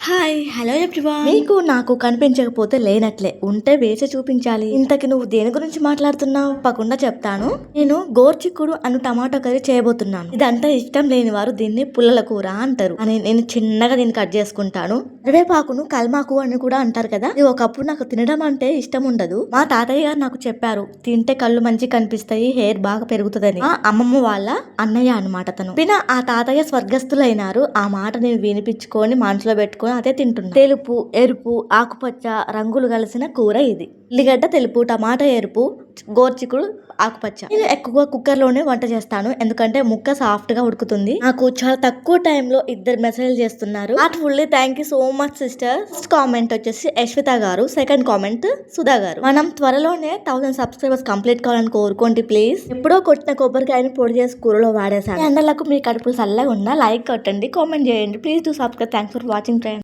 Hi hello everyone. నీకు నాకు కనిపించకపోతే లేనట్లే, ఉంటే వేసి చూపించాలి. ఇంతకి నువ్వు దేని గురించి మాట్లాడుతున్నావు? తప్పకుండా చెప్తాను. నేను గోర్చిక్కుడు అను టమాటో కర్రీ చేయబోతున్నాను. ఇదంతా ఇష్టం లేని వారు దీన్ని పుల్లల కూర అంటారు. అని నేను చిన్నగా దీన్ని కట్ చేసుకుంటాను. కరివేపాకును కల్మాకు అని కూడా అంటారు కదా. ఇది ఒకప్పుడు నాకు తినడం అంటే ఇష్టం ఉండదు. మా తాతయ్య గారు నాకు చెప్పారు, తింటే కళ్ళు మంచి కనిపిస్తాయి, హెయిర్ బాగా పెరుగుతుందని. మా అమ్మమ్మ వాళ్ళ అన్నయ్య అనమాట తను. ఆ తాతయ్య స్వర్గస్థులైనారు. ఆ మాట నేను వినిపించుకొని మనసులో పెట్టుకొని అదే తింటున్నా. తెలుపు, ఎరుపు, ఆకుపచ్చ రంగులు కలిసిన కూర ఇది. ఉల్లిగడ్డ తెలుపు, టమాటా ఎరుపు, గోర్చికుడు ఆకుపచ్చ. నేను ఎక్కువగా కుక్కర్ లోనే వంట చేస్తాను, ఎందుకంటే ముక్క సాఫ్ట్ గా ఉడుకుతుంది. నాకు చాలా తక్కువ టైం లో ఇద్దరు మెసేజ్ చేస్తున్నారు. Heartfully thank you so much sister. First comment వచ్చేసి యశ్విత గారు, సెకండ్ కామెంట్ సుధా గారు. మనం త్వరలోనే 1000 సబ్స్క్రైబర్స్ కంప్లీట్ కావాలని కోరుకోండి ప్లీజ్. ఎప్పుడో కొట్టిన కొబ్బరికాయని పొడి చేసి కూరలో వాడేసాను. ఎండలకు మీ కడుపులు చల్లగా ఉన్నా లైక్ కొట్టండి, కామెంట్ చేయండి please. To subscribe. Thanks for watching friends.